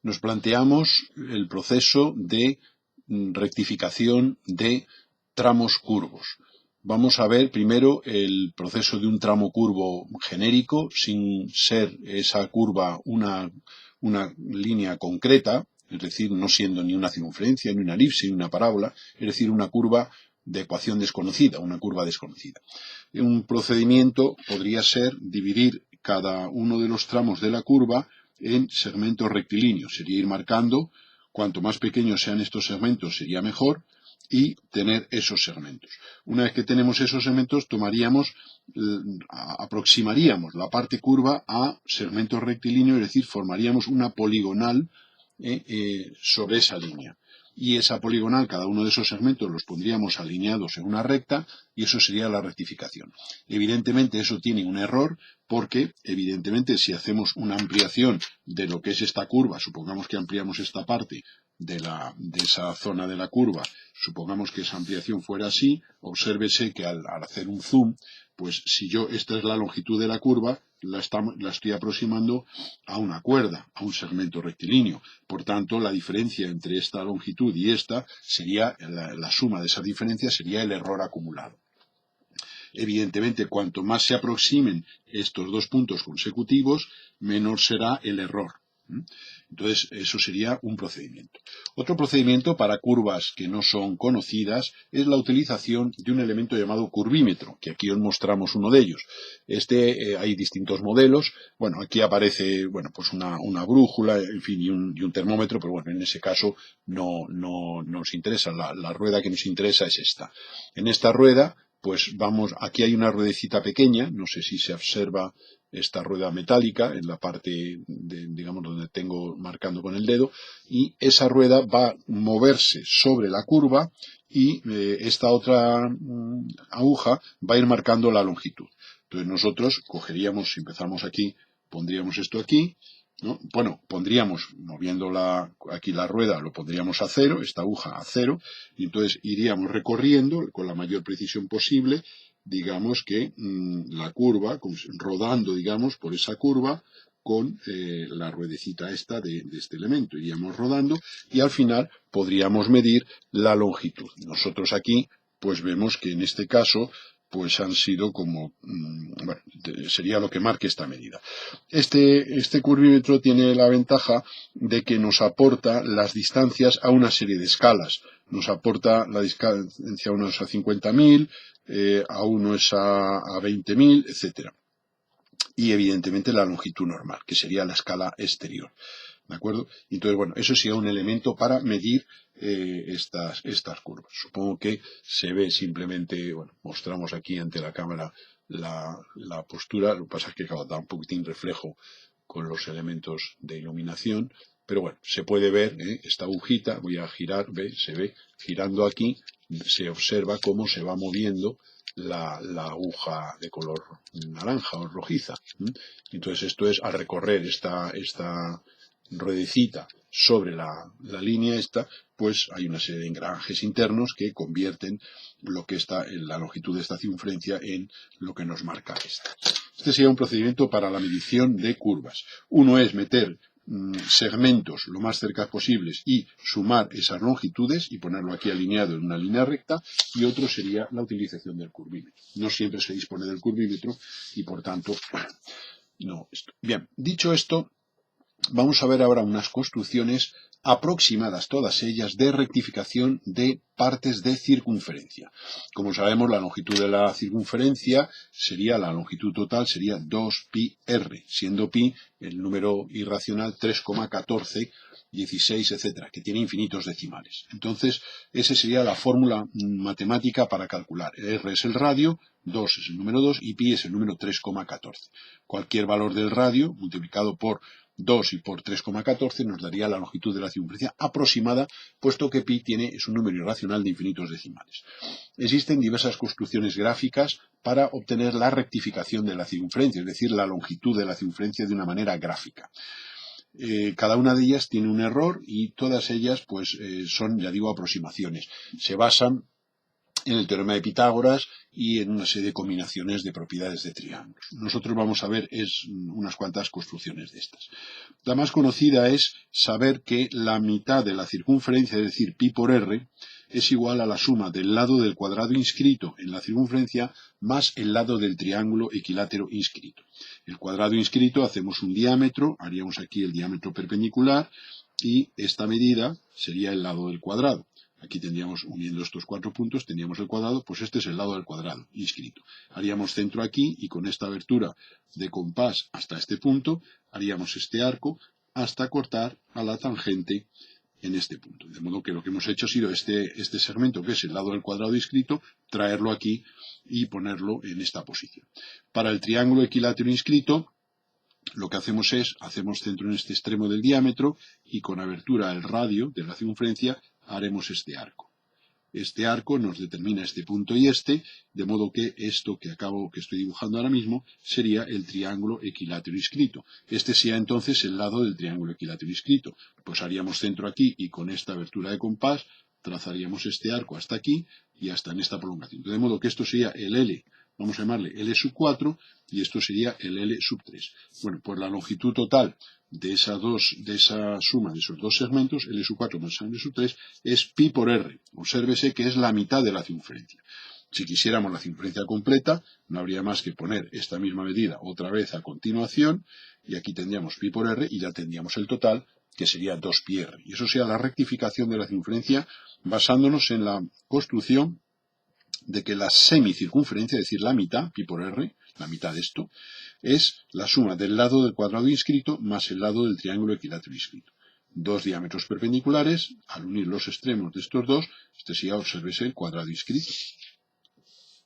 nos planteamos el proceso de rectificación de tramos curvos. Vamos a ver primero el proceso de un tramo curvo genérico, sin ser esa curva una línea concreta, es decir, no siendo ni una circunferencia, ni una elipse, ni una parábola, es decir, una curva de ecuación desconocida, una curva desconocida. Un procedimiento podría ser dividir cada uno de los tramos de la curva en segmentos rectilíneos. Sería ir marcando, cuanto más pequeños sean estos segmentos sería mejor, y tener esos segmentos. Una vez que tenemos esos segmentos, aproximaríamos la parte curva a segmentos rectilíneos, es decir, formaríamos una poligonal sobre esa línea. Y esa poligonal, cada uno de esos segmentos los pondríamos alineados en una recta, y eso sería la rectificación. Evidentemente eso tiene un error, porque evidentemente si hacemos una ampliación de lo que es esta curva, supongamos que ampliamos esta parte de esa zona de la curva, supongamos que esa ampliación fuera así, obsérvese que al hacer un zoom, pues si esta es la longitud de la curva, la estoy aproximando a una cuerda, a un segmento rectilíneo. Por tanto, la diferencia entre esta longitud y esta sería, la suma de esas diferencias sería el error acumulado. Evidentemente, cuanto más se aproximen estos dos puntos consecutivos, menor será el error. Entonces, eso sería un procedimiento. Otro procedimiento para curvas que no son conocidas es la utilización de un elemento llamado curvímetro, que aquí os mostramos uno de ellos. Hay distintos modelos. Bueno, aquí aparece, pues una brújula, en fin, y un termómetro, pero bueno, en ese caso no nos interesa. La rueda que nos interesa es esta. En esta rueda, pues aquí hay una ruedecita pequeña, no sé si se observa esta rueda metálica en la parte, digamos, donde tengo marcando con el dedo, y esa rueda va a moverse sobre la curva y esta otra aguja va a ir marcando la longitud. Entonces nosotros cogeríamos, si empezamos aquí, pondríamos esto aquí, ¿no? Bueno, moviendo aquí la rueda, lo pondríamos a 0, esta aguja a 0, y entonces iríamos recorriendo con la mayor precisión posible, digamos que la curva, rodando, digamos, por esa curva, con la ruedecita esta de este elemento. Iríamos rodando y al final podríamos medir la longitud. Nosotros aquí, pues vemos que en este caso, pues han sido sería lo que marque esta medida. Este curvímetro tiene la ventaja de que nos aporta las distancias a una serie de escalas. Nos aporta la distancia a unos a 50.000, a uno es a 20.000, etcétera. Y evidentemente la longitud normal, que sería la escala exterior. ¿De acuerdo? Entonces, bueno, eso sería un elemento para medir estas curvas. Supongo que se ve simplemente, mostramos aquí ante la cámara la postura, lo que pasa es que da un poquitín reflejo con los elementos de iluminación, pero bueno, se puede ver esta agujita, voy a girar, se ve girando aquí, se observa cómo se va moviendo la aguja de color naranja o rojiza. Entonces esto es, al recorrer esta ruedecita sobre la línea pues hay una serie de engranajes internos que convierten lo que está en la longitud de esta circunferencia en lo que nos marca esta. Este sería un procedimiento para la medición de curvas. Uno es meter segmentos lo más cerca posibles y sumar esas longitudes y ponerlo aquí alineado en una línea recta, y otro sería la utilización del curvímetro. No siempre se dispone del curvímetro y por tanto, no. Bien, dicho esto, vamos a ver ahora unas construcciones aproximadas, todas ellas, de rectificación de partes de circunferencia. Como sabemos, la longitud de la circunferencia la longitud total sería 2πr, siendo pi el número irracional 3,14, 16, etcétera, que tiene infinitos decimales. Entonces, esa sería la fórmula matemática para calcular. R es el radio, 2 es el número 2 y pi es el número 3,14. Cualquier valor del radio multiplicado por 2 y por 3,14 nos daría la longitud de la circunferencia aproximada, puesto que pi es un número irracional de infinitos decimales. Existen diversas construcciones gráficas para obtener la rectificación de la circunferencia, es decir, la longitud de la circunferencia de una manera gráfica. Cada una de ellas tiene un error y todas ellas son, ya digo, aproximaciones. Se basan en el teorema de Pitágoras y en una serie de combinaciones de propiedades de triángulos. Nosotros vamos a ver unas cuantas construcciones de estas. La más conocida es saber que la mitad de la circunferencia, es decir, pi por r, es igual a la suma del lado del cuadrado inscrito en la circunferencia más el lado del triángulo equilátero inscrito. El cuadrado inscrito hacemos un diámetro, haríamos aquí el diámetro perpendicular y esta medida sería el lado del cuadrado. Aquí tendríamos, uniendo estos 4 puntos, tendríamos el cuadrado, pues este es el lado del cuadrado, inscrito. Haríamos centro aquí y con esta abertura de compás hasta este punto, haríamos este arco hasta cortar a la tangente en este punto. De modo que lo que hemos hecho ha sido este segmento, que es el lado del cuadrado inscrito, traerlo aquí y ponerlo en esta posición. Para el triángulo equilátero inscrito, lo que hacemos es, hacemos centro en este extremo del diámetro y con abertura al radio de la circunferencia haremos este arco. Este arco nos determina este punto y de modo que esto que estoy dibujando ahora mismo sería el triángulo equilátero inscrito. Este sería entonces el lado del triángulo equilátero inscrito. Pues haríamos centro aquí y con esta abertura de compás trazaríamos este arco hasta aquí y hasta en esta prolongación. De modo que esto sería el L, vamos a llamarle L sub 4 y esto sería el L sub 3. Bueno, pues la longitud total de esa suma de esos dos segmentos, L sub 4 más L sub 3, es pi por r. Obsérvese que es la mitad de la circunferencia. Si quisiéramos la circunferencia completa, no habría más que poner esta misma medida otra vez a continuación, y aquí tendríamos pi por r y ya tendríamos el total, que sería 2 pi r. Y eso sería la rectificación de la circunferencia basándonos en la construcción de que la semicircunferencia, es decir, la mitad, pi por r, la mitad de esto, es la suma del lado del cuadrado inscrito más el lado del triángulo equilátero inscrito. Dos diámetros perpendiculares, al unir los extremos de estos dos, este sería, obsérvese, el cuadrado inscrito.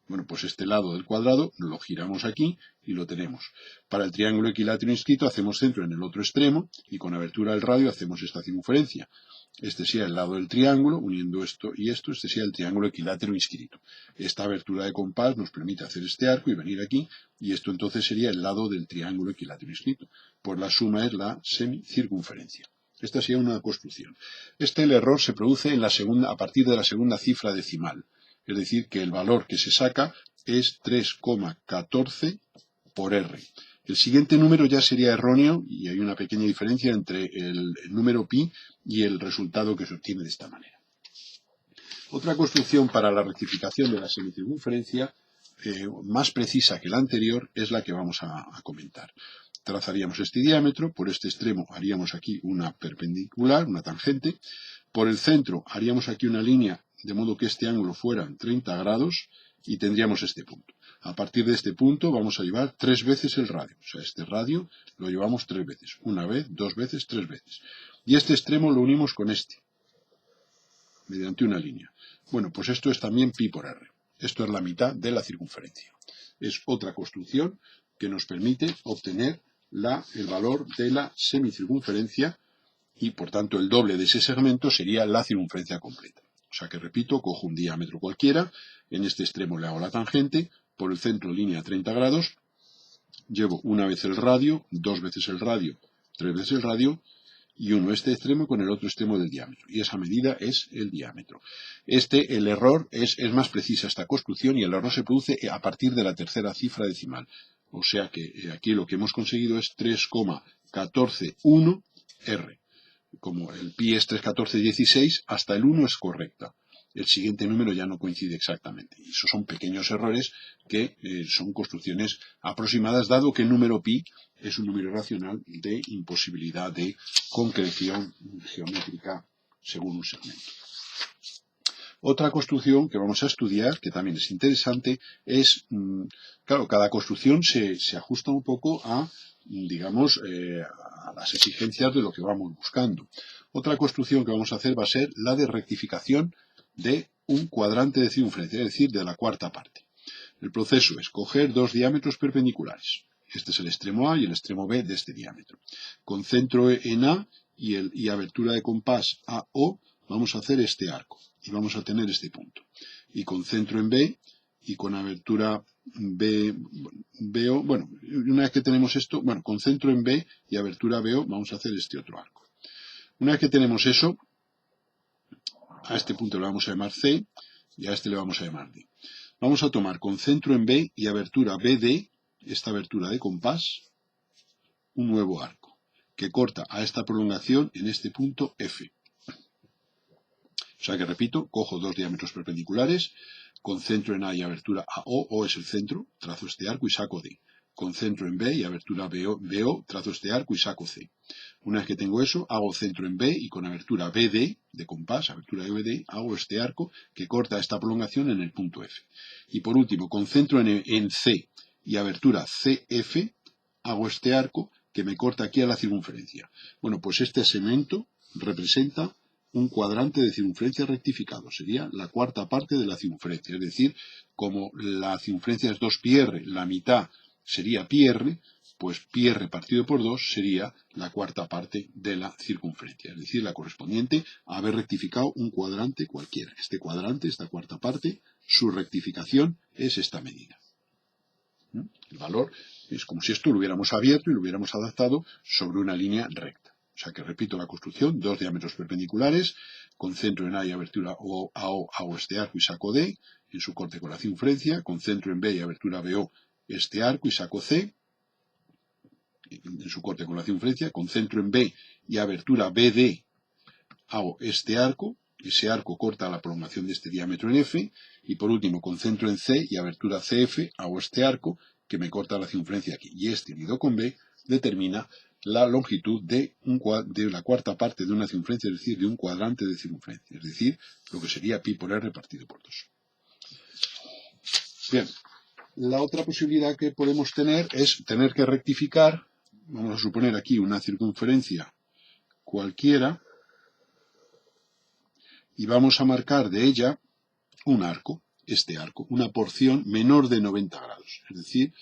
Bueno, pues este lado del cuadrado lo giramos aquí y lo tenemos. Para el triángulo equilátero inscrito hacemos centro en el otro extremo y con abertura al radio hacemos esta circunferencia. Este sería el lado del triángulo, uniendo esto y esto, este sería el triángulo equilátero inscrito. Esta abertura de compás nos permite hacer este arco y venir aquí, y esto entonces sería el lado del triángulo equilátero inscrito. Pues la suma es la semicircunferencia. Esta sería una construcción. El error se produce a partir de la segunda cifra decimal. Es decir, que el valor que se saca es 3,14 por r. El siguiente número ya sería erróneo y hay una pequeña diferencia entre el número pi y el resultado que se obtiene de esta manera. Otra construcción para la rectificación de la semicircunferencia, más precisa que la anterior, es la que vamos a comentar. Trazaríamos este diámetro, por este extremo haríamos aquí una perpendicular, una tangente, por el centro haríamos aquí una línea de modo que este ángulo fuera 30 grados y tendríamos este punto. A partir de este punto vamos a llevar 3 veces el radio. O sea, este radio lo llevamos 3 veces. Una vez, 2 veces, 3 veces. Y este extremo lo unimos con este, mediante una línea. Bueno, pues esto es también pi por r. Esto es la mitad de la circunferencia. Es otra construcción que nos permite obtener el valor de la semicircunferencia y, por tanto, el doble de ese segmento sería la circunferencia completa. O sea que, repito, cojo un diámetro cualquiera, en este extremo le hago la tangente, por el centro línea 30 grados, llevo una vez el radio, 2 veces el radio, 3 veces el radio, y uno este extremo con el otro extremo del diámetro. Y esa medida es el diámetro. El error es más precisa esta construcción y el error se produce a partir de la tercera cifra decimal. O sea que aquí lo que hemos conseguido es 3,141 r. Como el pi es 3,1416, hasta el 1 es correcta. El siguiente número ya no coincide exactamente. Y esos son pequeños errores que son construcciones aproximadas, dado que el número pi es un número irracional de imposibilidad de concreción geométrica según un segmento. Otra construcción que vamos a estudiar, que también es interesante, es, claro, cada construcción se ajusta un poco a, digamos, a las exigencias de lo que vamos buscando. Otra construcción que vamos a hacer va a ser la de rectificación de un cuadrante de circunferencia, es decir, de la cuarta parte. El proceso es coger dos diámetros perpendiculares. Este es el extremo A y el extremo B de este diámetro. Con centro en A y abertura de compás AO, vamos a hacer este arco y vamos a tener este punto. Y con centro en B y con abertura BO, bueno, una vez que tenemos esto, bueno, con centro en B y abertura BO, vamos a hacer este otro arco. Una vez que tenemos eso, a este punto lo vamos a llamar C, y a este le vamos a llamar D. Vamos a tomar con centro en B y abertura BD, esta abertura de compás, un nuevo arco, que corta a esta prolongación en este punto F. O sea que repito, cojo dos diámetros perpendiculares, concentro en A y abertura AO, O es el centro, trazo este arco y saco D. Concentro en B y abertura BO, trazo este arco y saco C. Una vez que tengo eso, hago centro en B y con abertura BD, de compás, abertura de BD, hago este arco que corta esta prolongación en el punto F. Y por último, concentro en C y abertura CF, hago este arco que me corta aquí a la circunferencia. Bueno, pues este segmento representa un cuadrante de circunferencia rectificado. Sería la cuarta parte de la circunferencia. Es decir, como la circunferencia es 2πr, la mitad sería πr, pues πr partido por 2 sería la cuarta parte de la circunferencia. Es decir, la correspondiente a haber rectificado un cuadrante cualquiera. Este cuadrante, esta cuarta parte, su rectificación es esta medida. El valor es como si esto lo hubiéramos abierto y lo hubiéramos adaptado sobre una línea recta. O sea que repito la construcción, dos diámetros perpendiculares, concentro en A y abertura AO, hago este arco y saco D, en su corte con la circunferencia, concentro en B y abertura BO este arco y saco C, en su corte con la circunferencia, concentro en B y abertura BD, hago este arco, ese arco corta la prolongación de este diámetro en F, y por último concentro en C y abertura CF, hago este arco que me corta la circunferencia aquí, y este unido con B determina la longitud de la cuarta parte de una circunferencia, es decir, de un cuadrante de circunferencia, es decir, lo que sería pi por r partido por 2. Bien, la otra posibilidad que podemos tener es tener que rectificar, vamos a suponer aquí una circunferencia cualquiera, y vamos a marcar de ella un arco, este arco, una porción menor de 90 grados, es decir,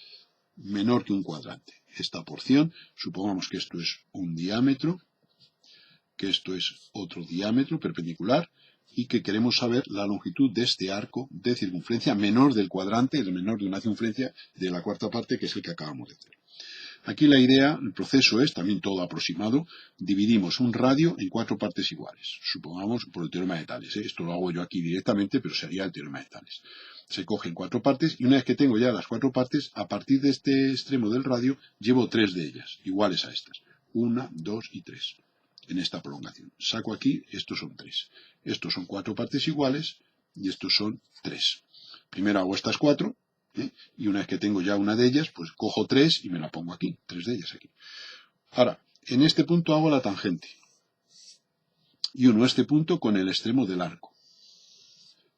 menor que un cuadrante. Esta porción, supongamos que esto es un diámetro, que esto es otro diámetro perpendicular, y que queremos saber la longitud de este arco de circunferencia menor del cuadrante, el menor de una circunferencia de la cuarta parte, que es el que acabamos de hacer. Aquí la idea, el proceso es, también todo aproximado, dividimos un radio en 4 partes iguales, supongamos por el teorema de Tales. Esto lo hago yo aquí directamente, pero sería el teorema de Tales. Se cogen 4 partes y una vez que tengo ya las 4 partes, a partir de este extremo del radio, llevo 3 de ellas, iguales a estas. 1, 2 y 3, en esta prolongación. Saco aquí, estos son 3. Estos son 4 partes iguales y estos son 3. Primero hago estas 4. Y una vez que tengo ya una de ellas, pues cojo 3 y me la pongo aquí, 3 de ellas aquí. Ahora, en este punto hago la tangente. Y uno este punto con el extremo del arco.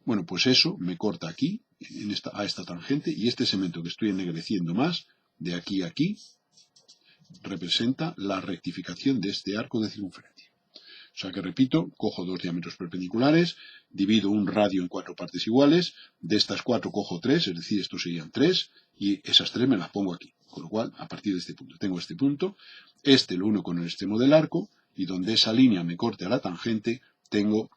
Bueno, pues eso me corta aquí, a esta tangente, y este segmento que estoy ennegreciendo más, de aquí a aquí, representa la rectificación de este arco de circunferencia. O sea que repito, cojo dos diámetros perpendiculares, divido un radio en 4 partes iguales, de estas 4 cojo 3, es decir, estos serían 3, y esas 3 me las pongo aquí. Con lo cual, a partir de este punto, tengo este punto, este lo uno con el extremo del arco, y donde esa línea me corte a la tangente, tengo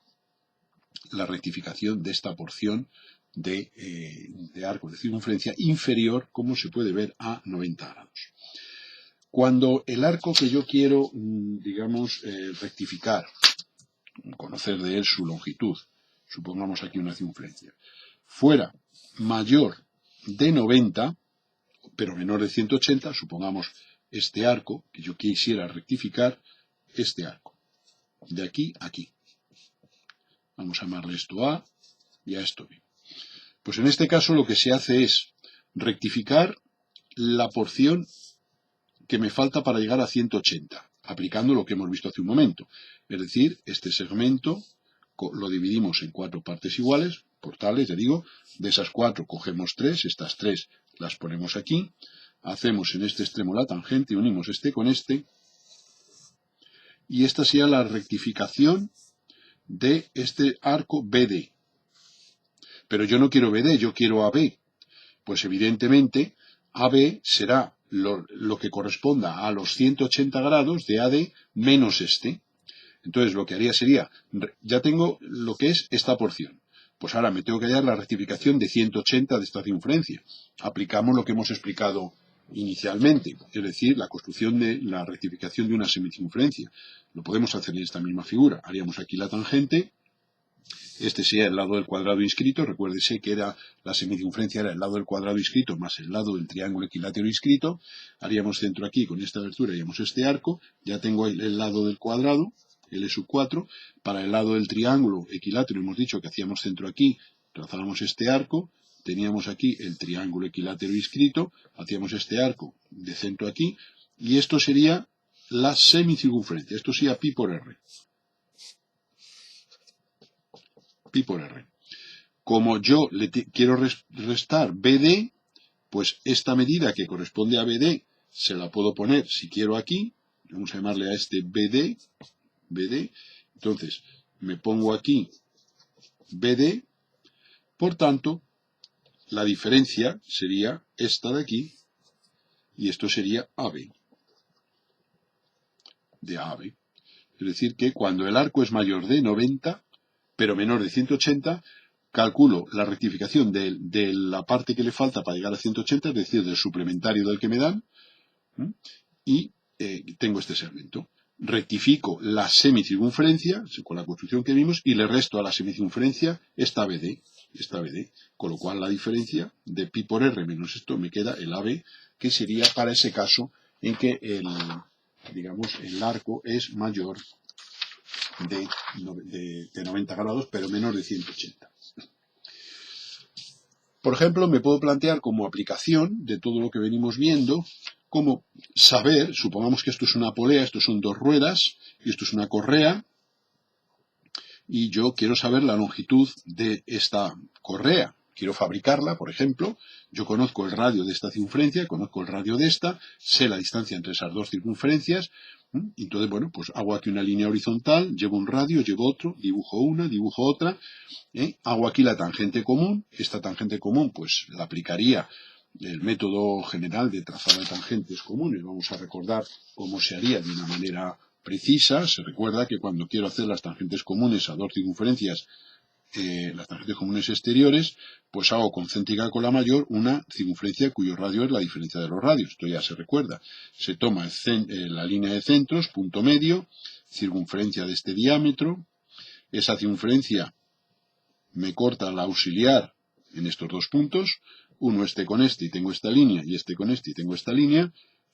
la rectificación de esta porción de arco de circunferencia inferior, como se puede ver, a 90 grados. Cuando el arco que yo quiero, digamos, rectificar, conocer de él su longitud, supongamos aquí una circunferencia, fuera mayor de 90, pero menor de 180, supongamos este arco que yo quisiera rectificar, este arco, de aquí a aquí. Vamos a llamarle esto A y a esto B. Pues en este caso lo que se hace es rectificar la porción que me falta para llegar a 180, aplicando lo que hemos visto hace un momento. Es decir, este segmento lo dividimos en 4 partes iguales, por tales, ya digo, de esas 4 cogemos 3, estas 3 las ponemos aquí, hacemos en este extremo la tangente, unimos este con este, y esta sería la rectificación de este arco BD. Pero yo no quiero BD, yo quiero AB. Pues evidentemente AB será lo que corresponda a los 180 grados de AD menos este. Entonces lo que haría sería, ya tengo lo que es esta porción. Pues ahora me tengo que hallar la rectificación de 180 de esta circunferencia. Aplicamos lo que hemos explicado inicialmente, es decir, la construcción de la rectificación de una semicircunferencia. Lo podemos hacer en esta misma figura. Haríamos aquí la tangente. Este sería el lado del cuadrado inscrito. Recuérdese que la semicircunferencia era el lado del cuadrado inscrito más el lado del triángulo equilátero inscrito. Haríamos centro aquí, con esta abertura haríamos este arco. Ya tengo el lado del cuadrado, L sub 4. Para el lado del triángulo equilátero hemos dicho que hacíamos centro aquí, trazábamos este arco. Teníamos aquí el triángulo equilátero inscrito, hacíamos este arco de centro aquí, y esto sería la semicircunferencia. Esto sería pi por r. Pi por r. Como yo le quiero restar BD, pues esta medida que corresponde a BD se la puedo poner, si quiero, aquí. Vamos a llamarle a este BD. Entonces, me pongo aquí BD. Por tanto, la diferencia sería esta de aquí, y esto sería AB. De AB. Es decir, que cuando el arco es mayor de 90, pero menor de 180, calculo la rectificación de la parte que le falta para llegar a 180, es decir, del suplementario del que me dan, y tengo este segmento. Rectifico la semicircunferencia, con la construcción que vimos, y le resto a la semicircunferencia esta BD, con lo cual la diferencia de pi por r menos esto me queda el AB, que sería para ese caso en que el arco es mayor de 90 grados, pero menor de 180. Por ejemplo, me puedo plantear como aplicación de todo lo que venimos viendo, como saber, supongamos que esto es una polea, esto son dos ruedas, y esto es una correa, y yo quiero saber la longitud de esta correa. Quiero fabricarla, por ejemplo, yo conozco el radio de esta circunferencia, conozco el radio de esta, sé la distancia entre esas dos circunferencias, entonces, bueno, pues hago aquí una línea horizontal, llevo un radio, llevo otro, dibujo una, dibujo otra, hago aquí la tangente común. Esta tangente común, pues la aplicaría el método general de trazado de tangentes comunes. Vamos a recordar cómo se haría de una manera precisa. Se recuerda que cuando quiero hacer las tangentes comunes a dos circunferencias, las tangentes comunes exteriores, pues hago concéntrica con la mayor una circunferencia cuyo radio es la diferencia de los radios. Esto ya se recuerda. Se toma la línea de centros, punto medio, circunferencia de este diámetro. Esa circunferencia me corta la auxiliar en estos dos puntos. Uno este con este y tengo esta línea, y este con este y tengo esta línea.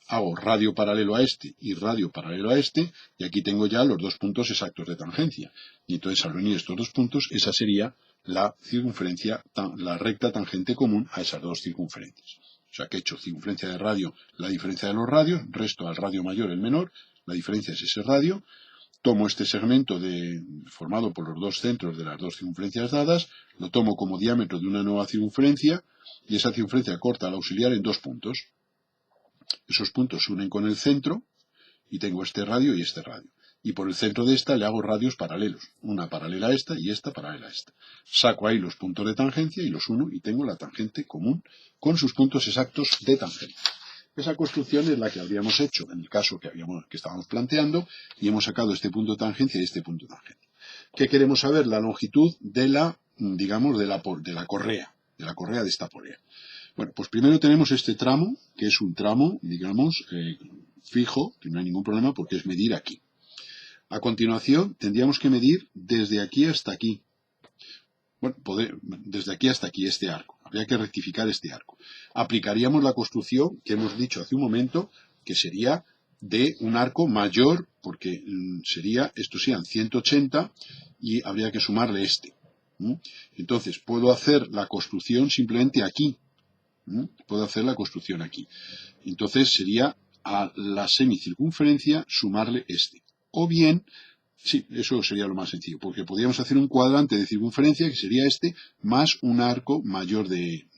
Hago radio paralelo a este y radio paralelo a este, y aquí tengo ya los dos puntos exactos de tangencia. Y entonces, al unir estos dos puntos, esa sería la circunferencia, la recta tangente común a esas dos circunferencias. O sea, que he hecho circunferencia de radio, la diferencia de los radios, resto al radio mayor el menor, la diferencia es ese radio. Tomo este segmento formado por los dos centros de las dos circunferencias dadas, lo tomo como diámetro de una nueva circunferencia, y esa circunferencia corta al auxiliar en dos puntos. Esos puntos se unen con el centro, y tengo este radio y este radio. Y por el centro de esta le hago radios paralelos, una paralela a esta y esta paralela a esta. Saco ahí los puntos de tangencia y los uno, y tengo la tangente común con sus puntos exactos de tangencia. Esa construcción es la que habríamos hecho en el caso que estábamos planteando, y hemos sacado este punto de tangencia y este punto de tangencia. ¿Qué queremos saber? La longitud de la correa, de esta polea. Bueno, pues primero tenemos este tramo, que es un tramo, fijo, que no hay ningún problema porque es medir aquí. A continuación, tendríamos que medir desde aquí hasta aquí. Bueno, desde aquí hasta aquí, este arco. Habría que rectificar este arco. Aplicaríamos la construcción que hemos dicho hace un momento, que sería de un arco mayor, porque estos serían 180, y habría que sumarle este. Entonces, puedo hacer la construcción simplemente aquí. Puedo hacer la construcción aquí. Entonces sería a la semicircunferencia sumarle este. O bien, sí, eso sería lo más sencillo, porque podríamos hacer un cuadrante de circunferencia, que sería este, más un arco mayor de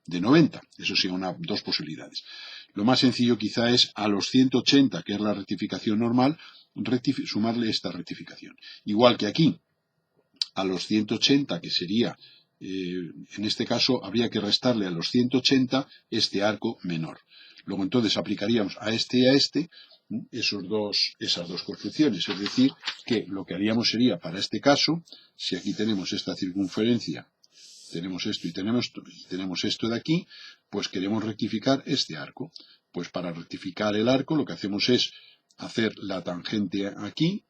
90. Eso sería dos posibilidades. Lo más sencillo quizá es a los 180, que es la rectificación normal, sumarle esta rectificación. Igual que aquí, a los 180, que sería... en este caso habría que restarle a los 180 este arco menor. Luego entonces aplicaríamos a este y a este esas dos construcciones. Es decir, que lo que haríamos sería, para este caso, si aquí tenemos esta circunferencia, tenemos esto y tenemos esto de aquí, pues queremos rectificar este arco. Pues para rectificar el arco lo que hacemos es hacer la tangente aquí,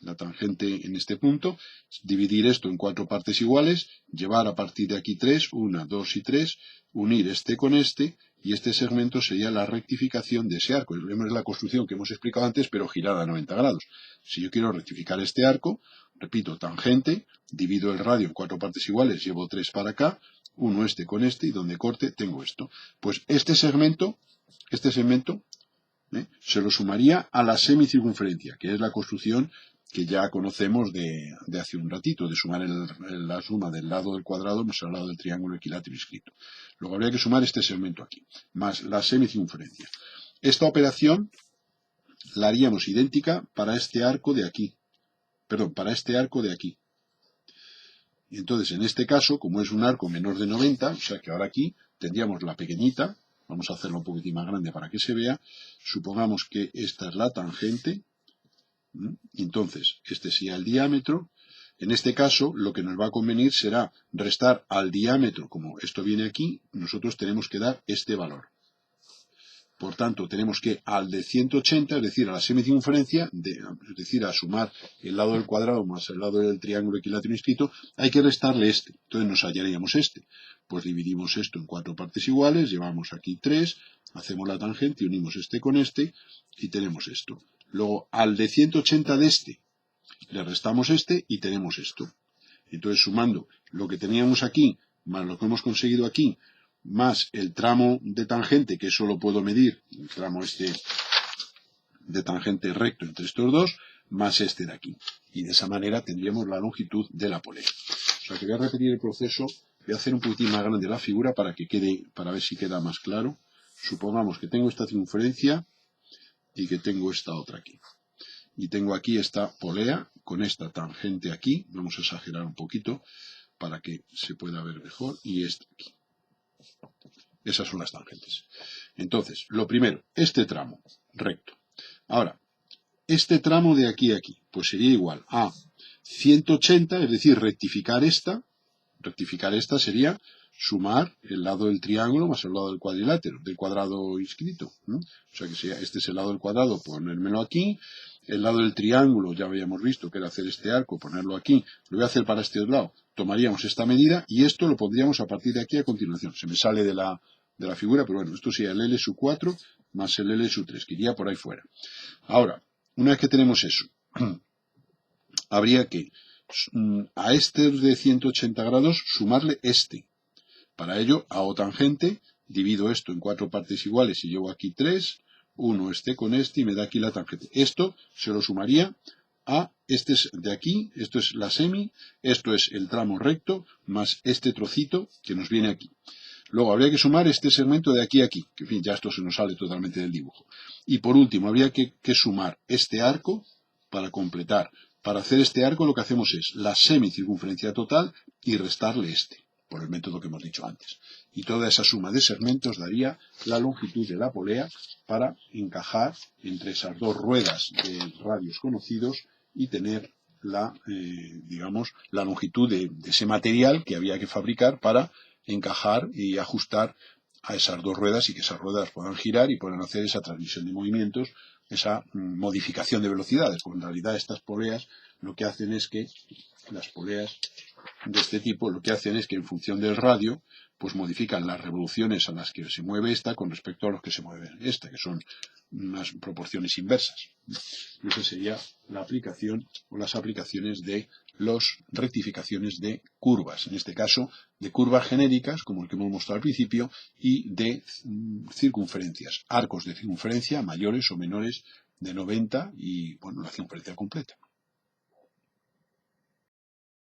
la tangente en este punto, dividir esto en 4 partes iguales, llevar a partir de aquí 3, 1, 2 y 3, unir este con este, y este segmento sería la rectificación de ese arco. Es la construcción que hemos explicado antes, pero girada a 90 grados. Si yo quiero rectificar este arco, repito, tangente, divido el radio en 4 partes iguales, llevo 3 para acá, uno este con este, y donde corte tengo esto. Pues este segmento se lo sumaría a la semicircunferencia, que es la construcción que ya conocemos de hace un ratito, de sumar la suma del lado del cuadrado más el lado del triángulo equilátero inscrito. Luego habría que sumar este segmento aquí, más la semicircunferencia. Esta operación la haríamos idéntica para este arco de aquí. Para este arco de aquí. Y entonces, en este caso, como es un arco menor de 90, o sea que ahora aquí tendríamos la pequeñita, vamos a hacerlo un poquitín más grande para que se vea, supongamos que esta es la tangente, entonces este sería el diámetro. En este caso, lo que nos va a convenir será restar al diámetro, como esto viene aquí, nosotros tenemos que dar este valor. Por tanto, tenemos que al de 180, es decir, a la semicircunferencia, es decir, a sumar el lado del cuadrado más el lado del triángulo equilátero inscrito, hay que restarle este. Entonces nos hallaríamos este. Pues dividimos esto en 4 partes iguales, llevamos aquí 3, hacemos la tangente y unimos este con este, y tenemos esto. Luego, al de 180 de este, le restamos este y tenemos esto. Entonces, sumando lo que teníamos aquí, más lo que hemos conseguido aquí, más el tramo de tangente, que eso lo puedo medir, el tramo este de tangente recto entre estos dos, más este de aquí. Y de esa manera tendríamos la longitud de la polea. O sea que voy a repetir el proceso, voy a hacer un poquitín más grande la figura para ver si queda más claro. Supongamos que tengo esta circunferencia y que tengo esta otra aquí. Y tengo aquí esta polea con esta tangente aquí, vamos a exagerar un poquito para que se pueda ver mejor, y esta aquí. Esas son las tangentes. Entonces, lo primero, este tramo recto. Ahora, este tramo de aquí a aquí, pues sería igual a 180, es decir, rectificar esta sería sumar el lado del triángulo más el lado del cuadrilátero, del cuadrado inscrito. O sea que este es el lado del cuadrado, ponérmelo aquí. El lado del triángulo, ya habíamos visto que era hacer este arco, ponerlo aquí. Lo voy a hacer para este otro lado. Tomaríamos esta medida y esto lo pondríamos a partir de aquí a continuación. Se me sale de la figura, pero bueno, esto sería el L sub 4 más el L sub 3, que iría por ahí fuera. Ahora, una vez que tenemos eso, habría que a este de 180 grados sumarle este. Para ello, hago tangente, divido esto en 4 partes iguales y llevo aquí 3, uno este con este y me da aquí la tangente. Esto se lo sumaría a este de aquí, esto es la semi, esto es el tramo recto, más este trocito que nos viene aquí. Luego habría que sumar este segmento de aquí a aquí, que en fin, ya esto se nos sale totalmente del dibujo. Y por último, habría que sumar este arco para completar. Para hacer este arco lo que hacemos es la semicircunferencia total y restarle este, por el método que hemos dicho antes. Y toda esa suma de segmentos daría la longitud de la polea para encajar entre esas dos ruedas de radios conocidos y tener la longitud de ese material que había que fabricar para encajar y ajustar a esas dos ruedas y que esas ruedas puedan girar y puedan hacer esa transmisión de movimientos, esa modificación de velocidades. Porque en realidad estas poleas lo que hacen es que, las poleas de este tipo, lo que hacen es que en función del radio, pues modifican las revoluciones a las que se mueve esta con respecto a los que se mueven esta, que son unas proporciones inversas. Y esa sería la aplicación o las aplicaciones de las rectificaciones de curvas, en este caso de curvas genéricas, como el que hemos mostrado al principio, y de circunferencias, arcos de circunferencia mayores o menores de 90 y, bueno, la circunferencia completa.